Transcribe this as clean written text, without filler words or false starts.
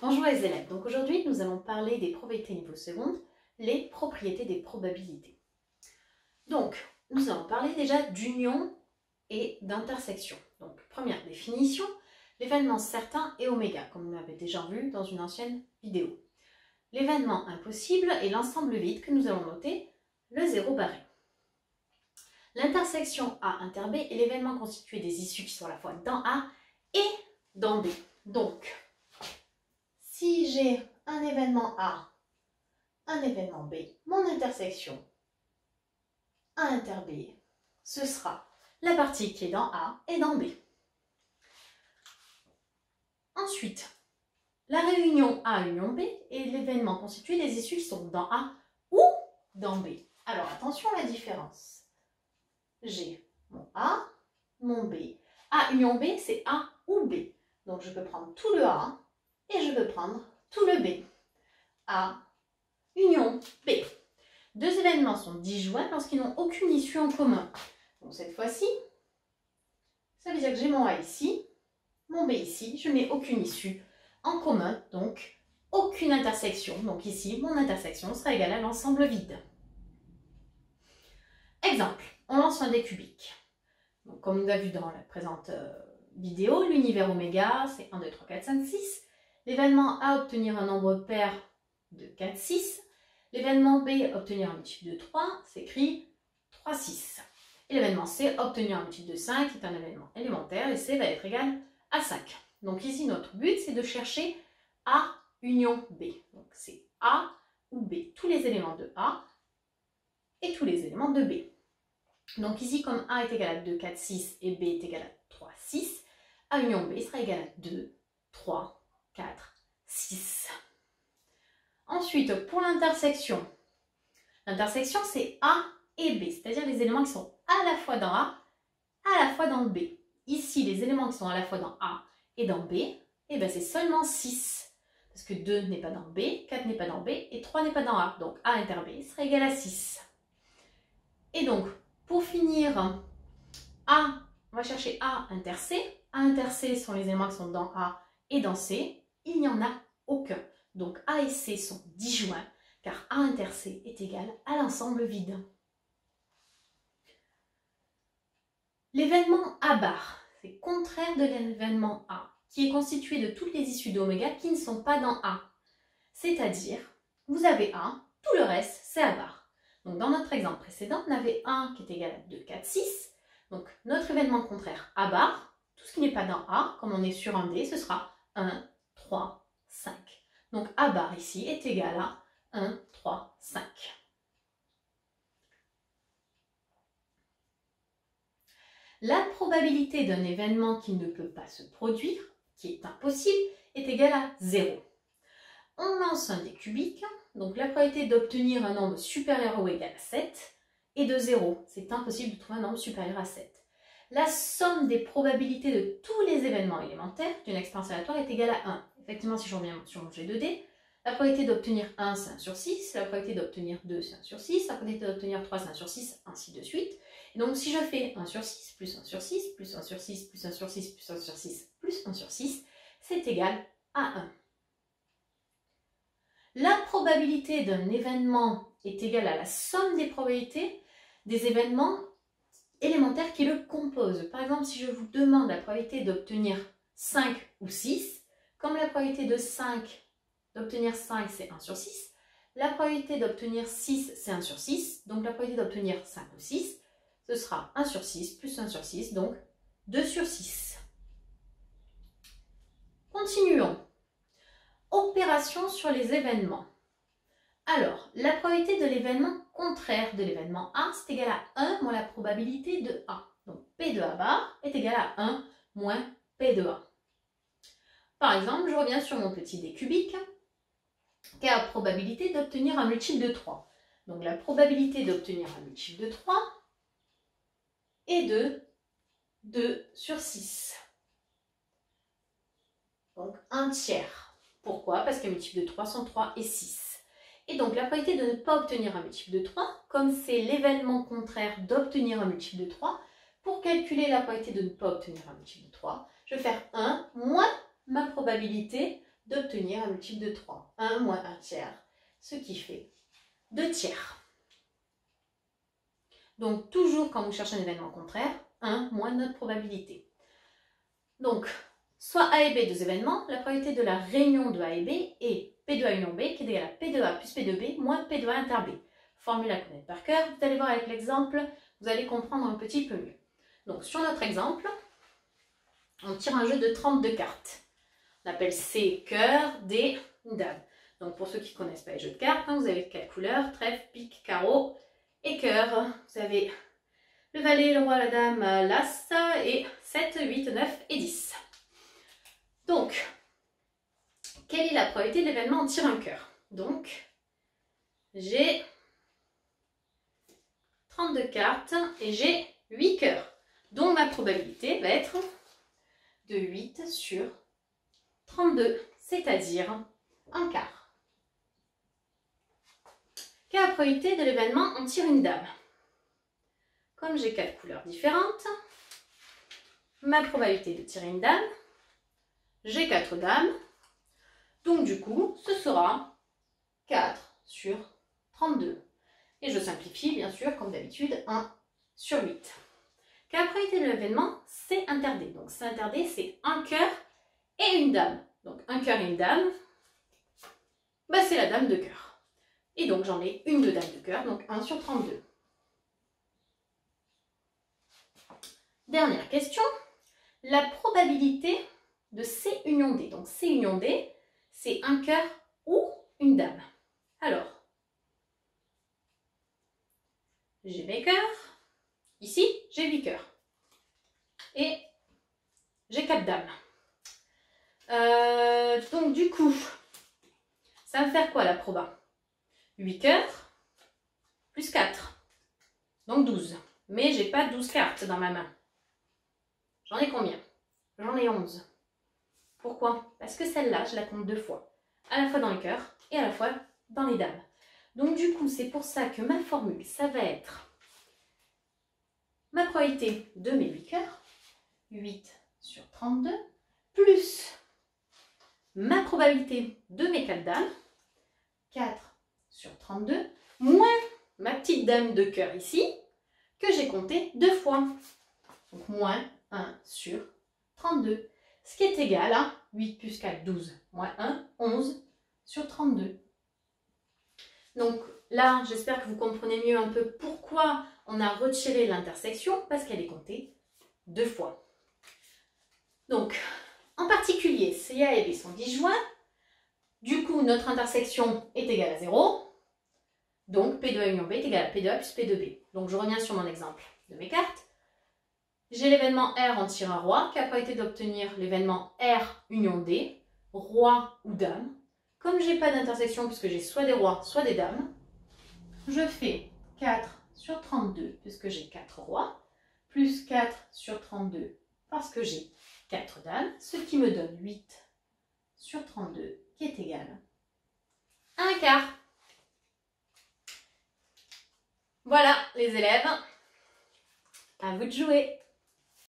Bonjour les élèves, donc aujourd'hui nous allons parler des probabilités niveau seconde, les propriétés des probabilités. Donc nous allons parler déjà d'union et d'intersection. Donc première définition, l'événement certain est oméga, comme vous l'avez déjà vu dans une ancienne vidéo. L'événement impossible est l'ensemble vide que nous allons noter, le zéro barré. L'intersection A inter B est l'événement constitué des issues qui sont à la fois dans A et dans B. Donc, si j'ai un événement A, un événement B, mon intersection A inter B, ce sera la partie qui est dans A et dans B. Ensuite, la réunion A union B est l'événement constitué des issues qui sont dans A ou dans B. Alors attention à la différence. J'ai mon A, mon B. A union B, c'est A ou B. Donc je peux prendre tout le A et je peux prendre tout le B. A union B. Deux événements sont disjoints lorsqu'ils n'ont aucune issue en commun. Donc cette fois-ci, ça veut dire que j'ai mon A ici, mon B ici, je n'ai aucune issue en commun, donc aucune intersection. Donc ici, mon intersection sera égale à l'ensemble vide. Exemple, on lance un dé cubique. Donc, comme on a vu dans la présente vidéo, l'univers oméga, c'est 1, 2, 3, 4, 5, 6. L'événement A, obtenir un nombre pair de 4, 6. L'événement B, obtenir un multiple de 3, s'écrit 3, 6. Et l'événement C, obtenir un multiple de 5, qui est un événement élémentaire, et C va être égal à 5. Donc ici, notre but, c'est de chercher A union B. Donc c'est A ou B, tous les éléments de A et tous les éléments de B. Donc ici, comme A est égal à 2, 4, 6 et B est égal à 3, 6, A union B sera égal à 2, 3, 4, 6. Ensuite, pour l'intersection, l'intersection c'est A et B, c'est-à-dire les éléments qui sont à la fois dans A, à la fois dans B. Ici, les éléments qui sont à la fois dans A et dans B, eh ben c'est seulement 6. Parce que 2 n'est pas dans B, 4 n'est pas dans B et 3 n'est pas dans A. Donc A inter B sera égal à 6. Et donc, pour finir, A, on va chercher A inter C. A inter C sont les éléments qui sont dans A et dans C. Il n'y en a aucun. Donc A et C sont disjoints car A inter C est égal à l'ensemble vide. L'événement A bar, c'est contraire de l'événement A, qui est constitué de toutes les issues d'oméga qui ne sont pas dans A. C'est-à-dire, vous avez A, tout le reste c'est A bar. Donc dans notre exemple précédent, on avait 1 qui est égal à 2, 4, 6. Donc notre événement contraire A bar, tout ce qui n'est pas dans A, comme on est sur un D, ce sera 1, 3, 5. Donc A bar ici est égal à 1, 3, 5. La probabilité d'un événement qui ne peut pas se produire, qui est impossible, est égale à 0. On lance un dé cubique, donc la probabilité d'obtenir un nombre supérieur ou égal à 7 est de 0. C'est impossible de trouver un nombre supérieur à 7. La somme des probabilités de tous les événements élémentaires d'une expérience aléatoire est égale à 1. Effectivement, si je reviens sur mon jet de dés, la probabilité d'obtenir 1, c'est 1 sur 6, la probabilité d'obtenir 2, c'est 1 sur 6, la probabilité d'obtenir 3, c'est 1 sur 6, ainsi de suite. Et donc, si je fais 1 sur 6, plus 1 sur 6, plus 1 sur 6, plus 1 sur 6, plus 1 sur 6, plus 1 sur 6, c'est égal à 1. La probabilité d'un événement est égale à la somme des probabilités des événements élémentaires qui le composent. Par exemple, si je vous demande la probabilité d'obtenir 5 ou 6, comme la probabilité d'obtenir 5, c'est 1 sur 6, la probabilité d'obtenir 6, c'est 1 sur 6, donc la probabilité d'obtenir 5 ou 6, ce sera 1 sur 6 plus 1 sur 6, donc 2 sur 6. Continuons. Opération sur les événements. Alors, la probabilité de l'événement contraire de l'événement A, c'est égal à 1 moins la probabilité de A. Donc, P de A bar est égal à 1 moins P de A. Par exemple, je reviens sur mon petit dé cubique, qui a la probabilité d'obtenir un multiple de 3. Donc, la probabilité d'obtenir un multiple de 3 est de 2 sur 6. Donc, 1 tiers. Pourquoi? Parce qu'un multiple de 3 sont 3 et 6. Et donc, la probabilité de ne pas obtenir un multiple de 3, comme c'est l'événement contraire d'obtenir un multiple de 3, pour calculer la probabilité de ne pas obtenir un multiple de 3, je vais faire 1 moins ma probabilité d'obtenir un multiple de 3. 1 moins 1 tiers, ce qui fait 2 tiers. Donc, toujours quand vous cherchez un événement contraire, 1 moins notre probabilité. Donc, soit A et B, deux événements, la probabilité de la réunion de A et B est P2A union B qui est égal à P2A plus P2B moins P2A inter B. Formule à connaître par cœur, vous allez voir avec l'exemple, vous allez comprendre un petit peu mieux. Donc, sur notre exemple, on tire un jeu de 32 cartes. On appelle C, cœur, D, dame. Donc, pour ceux qui ne connaissent pas les jeux de cartes, vous avez 4 couleurs, trèfle, pique, carreau et cœur. Vous avez le valet, le roi, la dame, l'as et 7, 8, 9 et 10. Donc, quelle est la probabilité de l'événement on tire un cœur? Donc, j'ai 32 cartes et j'ai 8 cœurs. Donc, ma probabilité va être de 8 sur 32, c'est-à-dire un quart. Quelle est la probabilité de l'événement on tire une dame? Comme j'ai 4 couleurs différentes, ma probabilité de tirer une dame, j'ai 4 dames, donc du coup, ce sera 4 sur 32. Et je simplifie, bien sûr, comme d'habitude, 1 sur 8. Quelle est la probabilité de l'événement? C'est inter D. Donc, c'est inter D, c'est un cœur et une dame. Donc, un cœur et une dame, bah, c'est la dame de cœur. Et donc, j'en ai une de dame de cœur, donc 1 sur 32. Dernière question, la probabilité de C union D. Donc C union D, c'est un cœur ou une dame. Alors, j'ai mes cœurs. Ici, j'ai 8 cœurs. Et j'ai 4 dames. Donc du coup, ça va me faire quoi la proba? 8 cœurs plus 4. Donc 12. Mais j'ai pas 12 cartes dans ma main. J'en ai combien? J'en ai 11. Pourquoi? Parce que celle-là, je la compte 2 fois. À la fois dans les cœurs et à la fois dans les dames. Donc du coup, c'est pour ça que ma formule, ça va être ma probabilité de mes 8 cœurs, 8 sur 32, plus ma probabilité de mes 4 dames, 4 sur 32, moins ma petite dame de cœur ici, que j'ai compté 2 fois. Donc moins 1 sur 32. Ce qui est égal à 8 plus 4, 12, moins 1, 11 sur 32. Donc là, j'espère que vous comprenez mieux un peu pourquoi on a retiré l'intersection, parce qu'elle est comptée 2 fois. Donc, en particulier, C, A et B sont disjoints. Du coup, notre intersection est égale à 0. Donc, P2A union B est égal à P2A plus P2B. Donc, je reviens sur mon exemple de mes cartes. J'ai l'événement R en tire un roi, qui a la probabilité d'obtenir l'événement R union D, roi ou dame. Comme je n'ai pas d'intersection, puisque j'ai soit des rois, soit des dames, je fais 4 sur 32, puisque j'ai 4 rois, plus 4 sur 32, parce que j'ai 4 dames, ce qui me donne 8 sur 32, qui est égal à un quart. Voilà, les élèves, à vous de jouer.